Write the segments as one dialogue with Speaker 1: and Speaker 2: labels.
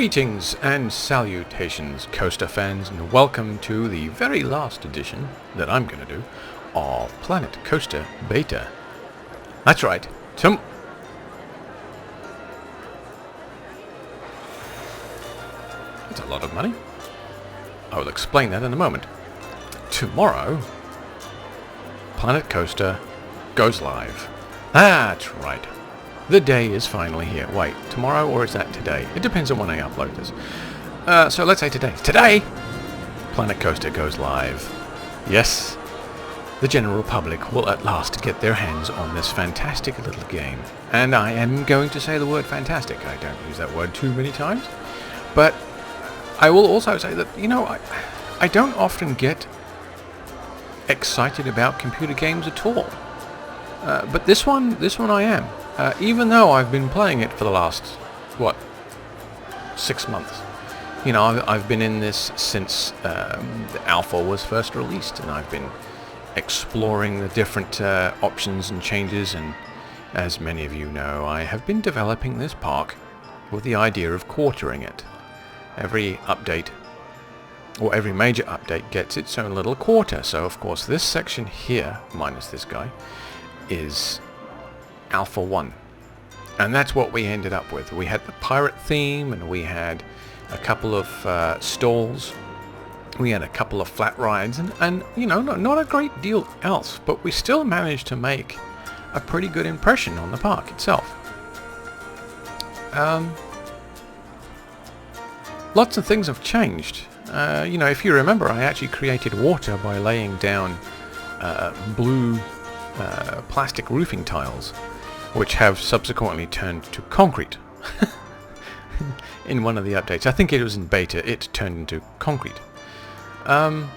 Speaker 1: Greetings and salutations, coaster fans, and welcome to the very last edition that I'm going to do of Planet Coaster Beta. That's right, that's a lot of money. I will explain that in a moment. Tomorrow, Planet Coaster goes live. That's right. The day is finally here. Wait, tomorrow or is that today? It depends on when I upload this. So let's say today. Today, Planet Coaster goes live. Yes, the general public will at last get their hands on this fantastic little game. And I am going to say the word fantastic. I don't use that word too many times. But I will also say that, I don't often get excited about computer games at all. But this one I am. Even though I've been playing it for the last, 6 months. I've been in this since the alpha was first released, and I've been exploring the different options and changes, and as many of you know, I have been developing this park with the idea of quartering it. Every update, or every major update, gets its own little quarter. So of course this section here, minus this guy, is Alpha 1. And that's what we ended up with. We had the pirate theme, and we had a couple of stalls. We had a couple of flat rides, and not a great deal else, but we still managed to make a pretty good impression on the park itself. Lots of things have changed. If you remember, I actually created water by laying down blue plastic roofing tiles, which have subsequently turned to concrete. In one of the updates, I think it was in beta, it turned into concrete. And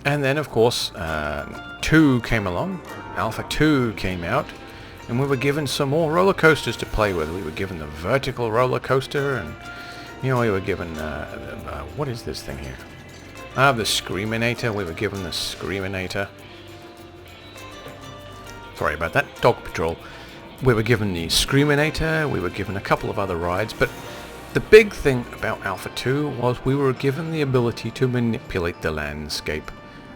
Speaker 1: then of course 2 came along, Alpha 2 came out, and we were given some more roller coasters to play with. We were given the vertical roller coaster, and we were given what is this thing here? The Screaminator. We were given the Screaminator. Sorry about that. Dog Patrol. We were given the Screaminator. We were given a couple of other rides, but the big thing about Alpha 2 was we were given the ability to manipulate the landscape.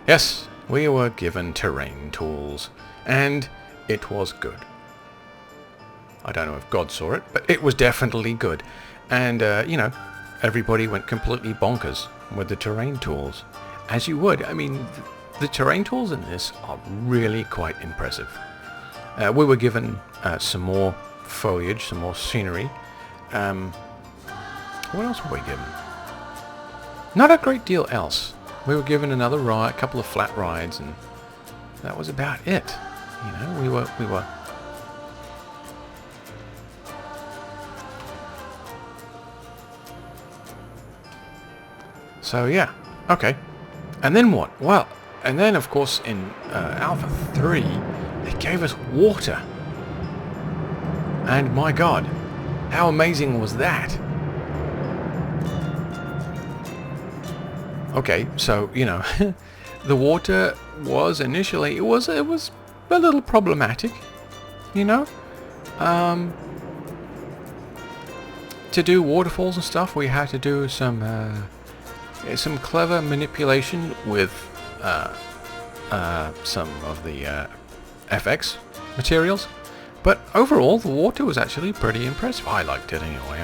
Speaker 1: Yes, we were given terrain tools, and it was good. I don't know if God saw it, but it was definitely good. And, everybody went completely bonkers with the terrain tools. As you would. I mean, the terrain tools in this are really quite impressive. We were given some more foliage, some more scenery. What else were we given? Not a great deal else. We were given another ride, a couple of flat rides, and that was about it. We were. So yeah, okay. And then what? Well, and then of course in Alpha 3, they gave us water. And my God, how amazing was that? Okay, so, the water was initially, it was a little problematic, to do waterfalls and stuff, we had to do some clever manipulation with some of the FX materials, but overall the water was actually pretty impressive. I liked it anyway.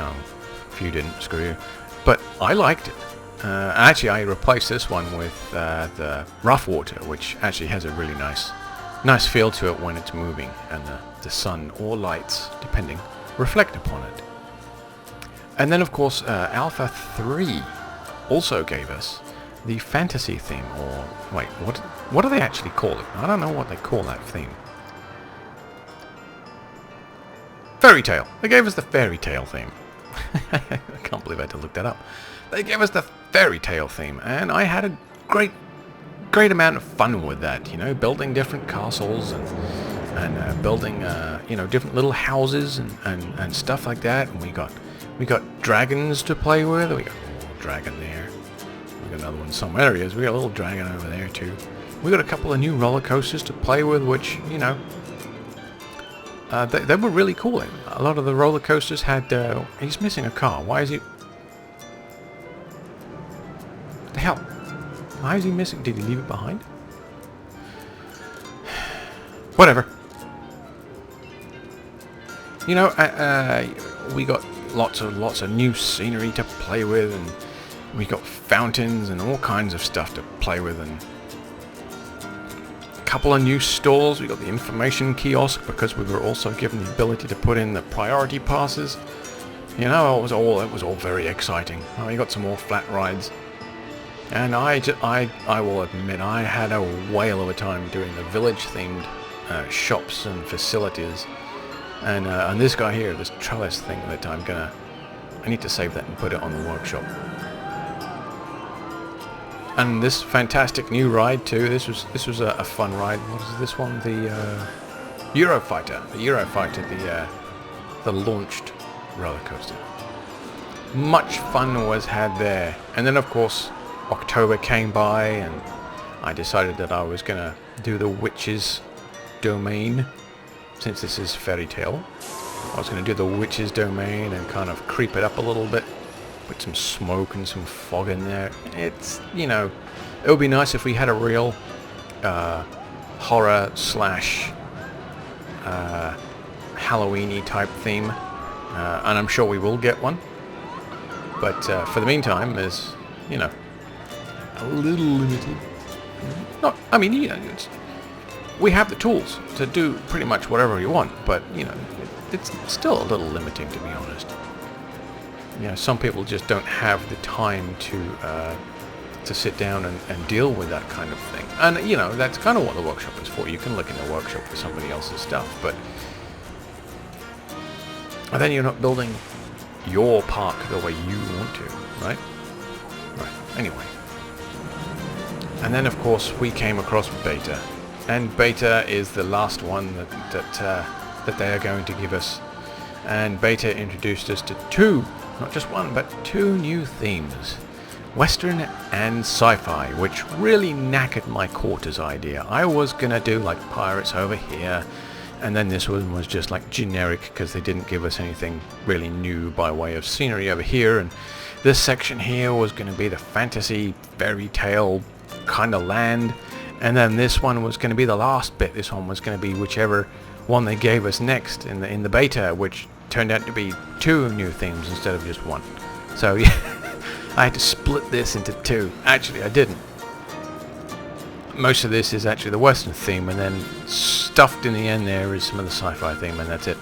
Speaker 1: If you didn't, screw you. But I liked it. Actually, I replaced this one with the rough water, which actually has a really nice feel to it when it's moving, and the sun or lights, depending, reflect upon it. And then of course Alpha 3 also gave us the fantasy theme, or wait, what do they actually call it? I don't know what they call that theme. Fairy tale. They gave us the fairy tale theme. I can't believe I had to look that up. They gave us the fairy tale theme, and I had a great amount of fun with that. Building different castles and building different little houses and stuff like that. And we got dragons to play with. We got a little dragon there. We got another one in some areas. We got a little dragon over there too. We got a couple of new roller coasters to play with, which They were really cool. A lot of the roller coasters had... he's missing a car. Why is he... What the hell? Why is he missing? Did he leave it behind? Whatever. You know, we got lots of new scenery to play with, and we got fountains and all kinds of stuff to play with, and a couple of new stalls. We got the information kiosk because we were also given the ability to put in the priority passes. You know, it was all very exciting. We got some more flat rides, and I will admit I had a whale of a time doing the village-themed shops and facilities. And this guy here, this trellis thing that I need to save that and put it on the workshop. And this fantastic new ride too. This was a fun ride. What is this one? The Eurofighter. The Eurofighter, the launched roller coaster. Much fun was had there. And then of course October came by, and I decided that I was gonna do the Witch's Domain. Since this is fairy tale, I was going to do the Witch's Domain and kind of creep it up a little bit, put some smoke and some fog in there. It's, you know, it would be nice if we had a real horror slash Halloween-y type theme, and I'm sure we will get one. But for the meantime, there's, you know, a little limited. I mean, you know, we have the tools to do pretty much whatever you want, but, you know, it's still a little limiting, to be honest. You know, some people just don't have the time to sit down and deal with that kind of thing. And, you know, that's kind of what the workshop is for. You can look in the workshop for somebody else's stuff, but then you're not building your park the way you want to, right? Right. Anyway. And then, of course, we came across Beta. And Beta is the last one that they are going to give us. And Beta introduced us to two, not just one, but two new themes. Western and Sci-fi, which really knackered my quarters idea. I was going to do like pirates over here, and then this one was just like generic because they didn't give us anything really new by way of scenery over here. And this section here was going to be the fantasy fairy tale kind of land. And then this one was going to be the last bit. This one was going to be whichever one they gave us next in the beta, which turned out to be two new themes instead of just one. So yeah, I had to split this into two. Actually, I didn't. Most of this is actually the Western theme, and then stuffed in the end there is some of the Sci-fi theme, and that's it.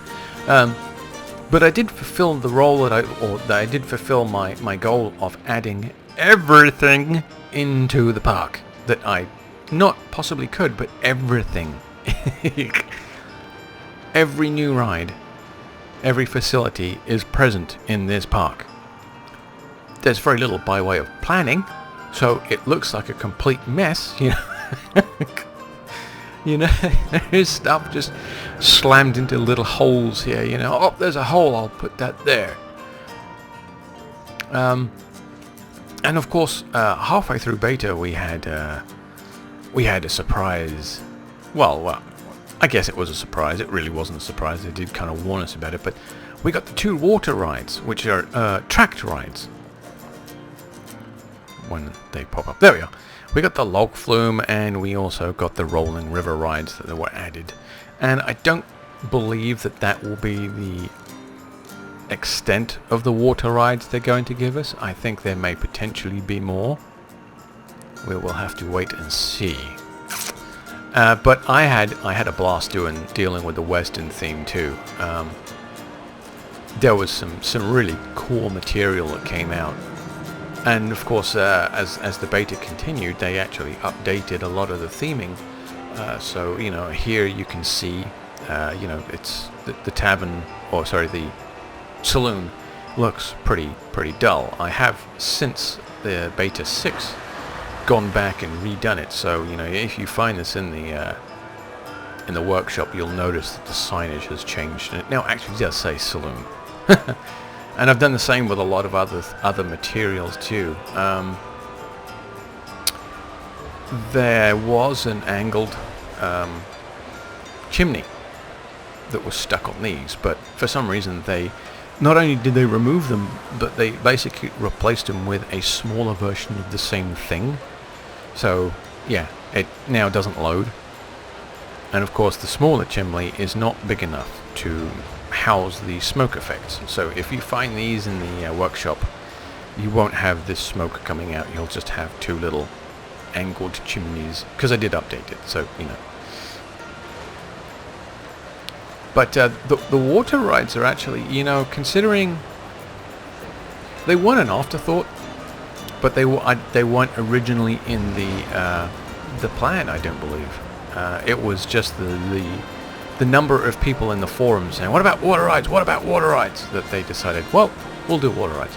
Speaker 1: But I did fulfill the role that I did fulfill my goal of adding everything into the park that I not possibly could, but everything. Every new ride, every facility is present in this park. There's very little by way of planning, so it looks like a complete mess, you know. You know, there's stuff just slammed into little holes here, you know. Oh, there's a hole, I'll put that there. And of course, halfway through beta we had a surprise. Well, I guess it was a surprise. It really wasn't a surprise. They did kind of warn us about it, but we got the two water rides, which are tracked rides. When they pop up. There we are. We got the log flume, and we also got the rolling river rides that were added. And I don't believe that will be the extent of the water rides they're going to give us. I think there may potentially be more. We will have to wait and see. But I had a blast dealing with the Western theme too. There was some really cool material that came out, and of course, as the beta continued, they actually updated a lot of the theming. So you know, here you can see, you know, it's the tavern, or sorry, the saloon looks pretty dull. I have since the beta 6 gone back and redone it, so you know, if you find this in the workshop, you'll notice that the signage has changed, and it now actually does say saloon. And I've done the same with a lot of other materials too. There was an angled chimney that was stuck on these, but for some reason they not only did they remove them, but they basically replaced them with a smaller version of the same thing. So yeah, it now doesn't load. And of course the smaller chimney is not big enough to house the smoke effects. So if you find these in the workshop, you won't have this smoke coming out. You'll just have two little angled chimneys, because I did update it, so you know. But the water rides are actually, you know, considering they weren't an afterthought, but they weren't originally in the plan, I don't believe. It was just the number of people in the forum saying, "What about water rides? What about water rides?" that they decided, well, we'll do water rides.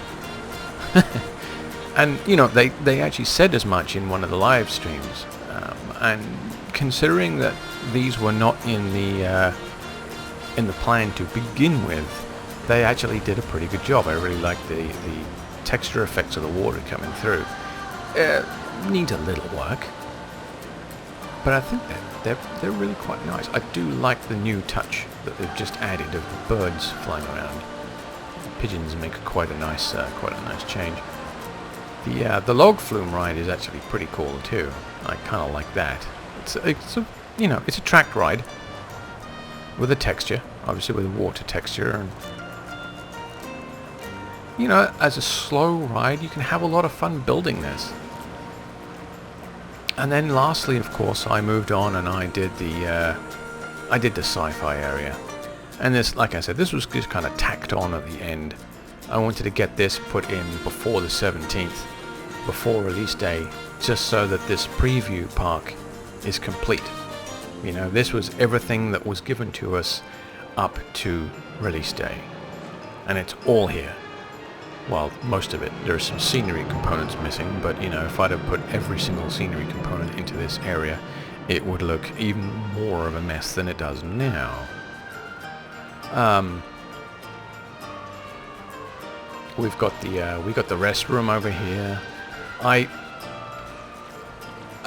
Speaker 1: And you know, they actually said as much in one of the live streams. And considering that these were not in the plan to begin with, they actually did a pretty good job. I really like the texture effects of the water coming through. Needs a little work, but I think that they're really quite nice. I do like the new touch that they've just added of the birds flying around. The pigeons make quite a nice change. The log flume ride is actually pretty cool too. I kind of like that. It's a, you know, it's a tracked ride with a texture, obviously with a water texture, and you know, as a slow ride, you can have a lot of fun building this. And then lastly, of course, I moved on and I did the sci-fi area. And this, like I said, this was just kind of tacked on at the end. I wanted to get this put in before the 17th, before release day, just so that this preview park is complete. You know, this was everything that was given to us up to release day. And it's all here. Well, most of it. There are some scenery components missing, but you know, if I'd have put every single scenery component into this area, it would look even more of a mess than it does now. We've got the restroom over here. I'm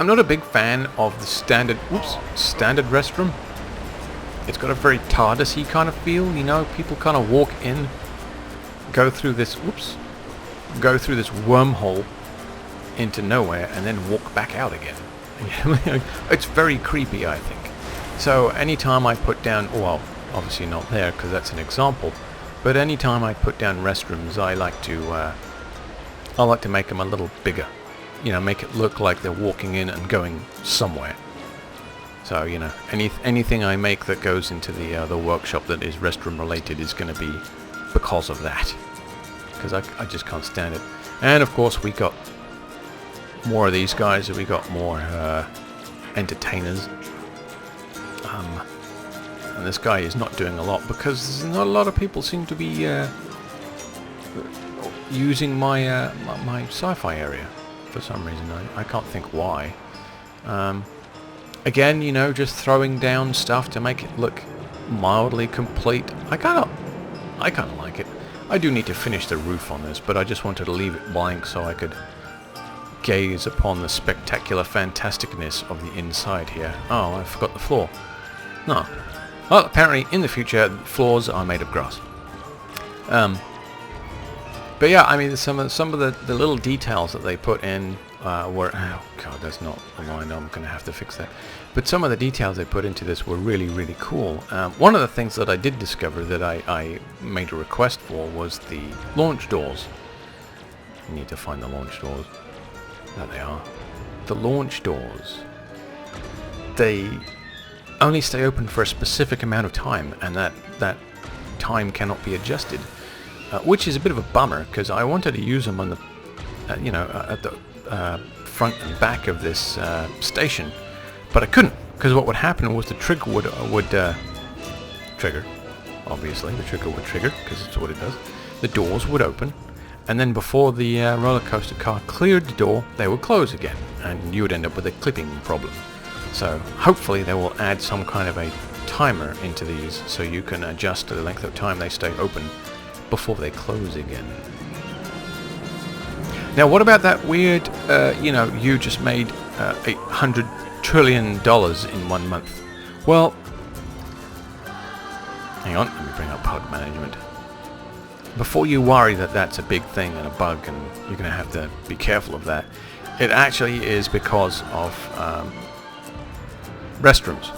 Speaker 1: not a big fan of the standard restroom. It's got a very TARDIS-y kind of feel, you know. People kind of walk in, go through this wormhole into nowhere, and then walk back out again. It's very creepy, I think. So anytime I put down, well, obviously not there because that's an example, but anytime I put down restrooms, I like to make them a little bigger. You know, make it look like they're walking in and going somewhere. So, you know, anything I make that goes into the workshop that is restroom related is going to be because of that. Because I just can't stand it. And of course we got more of these guys. We got more entertainers. And this guy is not doing a lot because not a lot of people seem to be using my my sci-fi area for some reason. I can't think why. Again, you know, just throwing down stuff to make it look mildly complete. I kind of like it. I do need to finish the roof on this, but I just wanted to leave it blank so I could gaze upon the spectacular fantasticness of the inside here. Oh, I forgot the floor. No. Well, apparently in the future, floors are made of grass. But yeah, I mean, some of the little details that they put in were... Oh, God, that's not a line. I'm going to have to fix that. But some of the details they put into this were really, really cool. One of the things that I did discover that I made a request for was the launch doors. I need to find the launch doors. There they are. The launch doors. They only stay open for a specific amount of time, and that time cannot be adjusted. Which is a bit of a bummer, because I wanted to use them on the, you know, at the front and back of this station, but I couldn't, because what would happen was the trigger would trigger. Obviously, the trigger would trigger, because it's what it does. The doors would open, and then before the roller coaster car cleared the door, they would close again, and you would end up with a clipping problem. So hopefully they will add some kind of a timer into these, so you can adjust the length of time they stay open before they close again. Now, what about that weird, you know, you just made $800 trillion in 1 month? Well, Hang on, let me bring up bug management. Before you worry that that's a big thing and a bug and you're going to have to be careful of that, it actually is because of restrooms.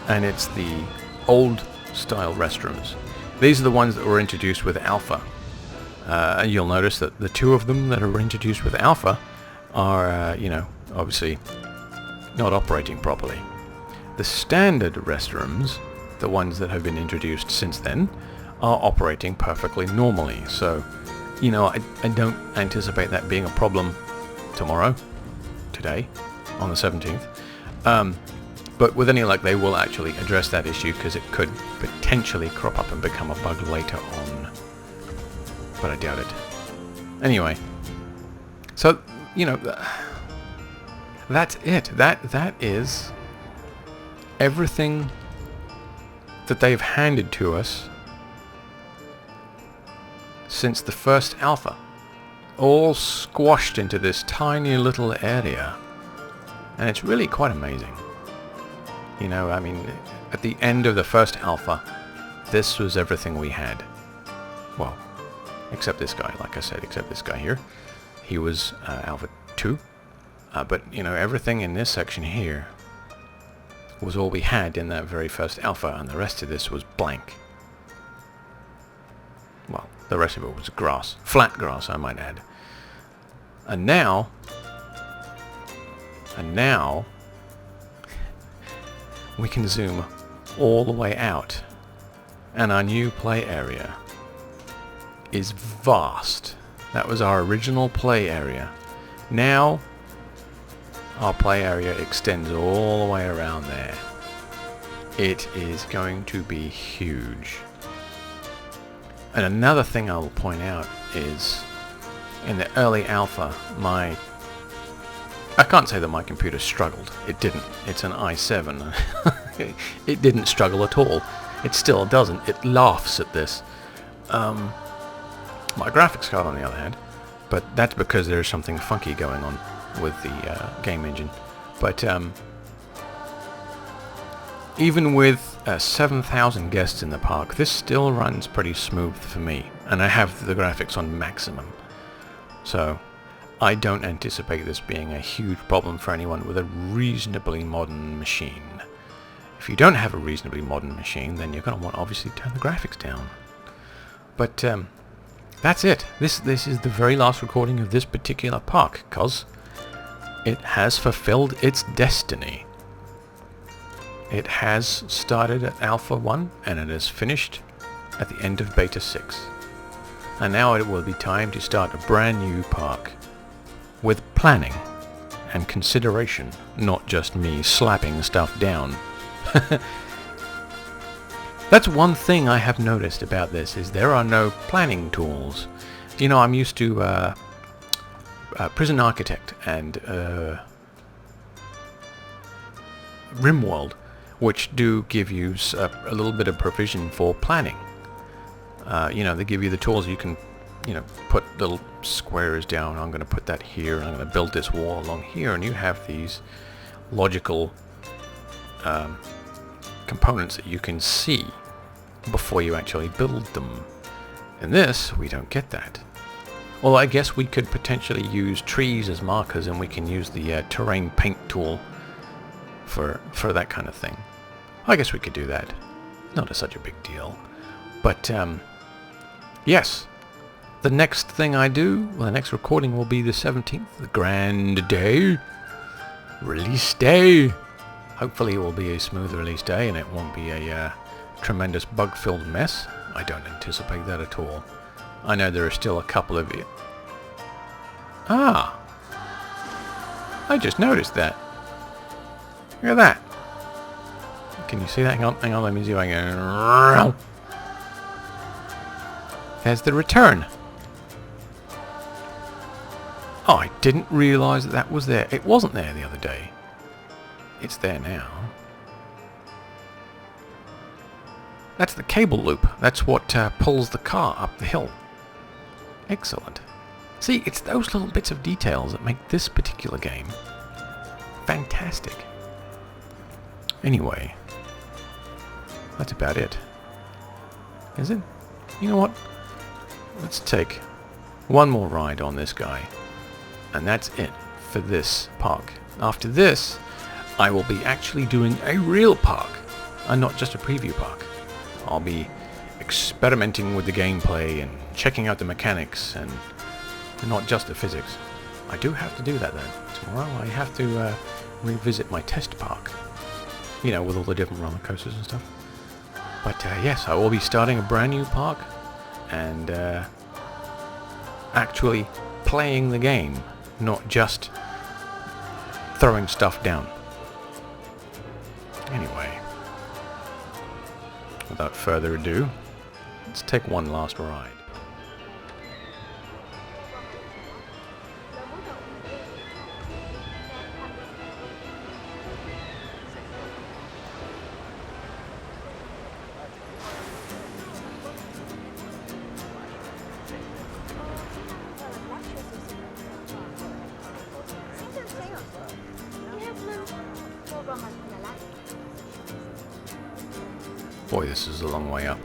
Speaker 1: And it's the old style restrooms. These are the ones that were introduced with Alpha. And you'll notice that the two of them that are introduced with Alpha are, obviously not operating properly. The standard restrooms, the ones that have been introduced since then, are operating perfectly normally. So, I don't anticipate that being a problem today, on the 17th. But with any luck, they will actually address that issue, because it could potentially crop up and become a bug later on. But I doubt it. Anyway, so, that's it. That is everything that they've handed to us since the first alpha, all squashed into this tiny little area. And it's really quite amazing. At the end of the first alpha, this was everything we had. Well, except this guy, like I said, except this guy here. He was alpha 2. But, everything in this section here was all we had in that very first alpha, and the rest of this was blank. Well, the rest of it was grass. Flat grass, I might add. And now, we can zoom all the way out, and our new play area is vast. That was our original play area. Now, our play area extends all the way around there. It is going to be huge. And another thing I'll point out is, in the early alpha, I can't say that my computer struggled. It didn't. It's an i7. It didn't struggle at all. It still doesn't. It laughs at this. My graphics card, on the other hand, but that's because there's something funky going on with the game engine. But even with 7,000 guests in the park, this still runs pretty smooth for me. And I have the graphics on maximum. So I don't anticipate this being a huge problem for anyone with a reasonably modern machine. If you don't have a reasonably modern machine, then you're going to want, obviously, to turn the graphics down. But that's it. This is the very last recording of this particular park, because it has fulfilled its destiny. It has started at Alpha 1, and it has finished at the end of Beta 6. And now it will be time to start a brand new park, with planning and consideration, not just me slapping stuff down. That's one thing I have noticed about this, is there are no planning tools. I'm used to Prison Architect and RimWorld, which do give you a little bit of provision for planning. They give you the tools. You can, put little squares down. I'm going to put that here, and I'm going to build this wall along here, and you have these logical components that you can see before you actually build them. In this, we don't get that. Well, I guess we could potentially use trees as markers, and we can use the terrain paint tool for that kind of thing. I guess we could do that. Not such a big deal. But, yes. The next thing I do, the next recording will be the 17th, the grand day. Release day. Hopefully it will be a smooth release day, and it won't be a tremendous bug-filled mess. I don't anticipate that at all. I know there are still a couple of you. Ah! I just noticed that. Look at that. Can you see that? Hang on, let me see if I can... There's the return. Oh, I didn't realise that was there. It wasn't there the other day. It's there now. That's the cable loop. That's what pulls the car up the hill. Excellent. See, it's those little bits of details that make this particular game fantastic. Anyway, that's about it. Is it? You know what? Let's take one more ride on this guy. And that's it for this park. After this, I will be actually doing a real park, and not just a preview park. I'll be experimenting with the gameplay and checking out the mechanics and not just the physics. I do have to do that though. Tomorrow I have to revisit my test park. You know, with all the different roller coasters and stuff. But yes, I will be starting a brand new park and actually playing the game, not just throwing stuff down. Anyway, without further ado, let's take one last ride. Boy, this is a long way up.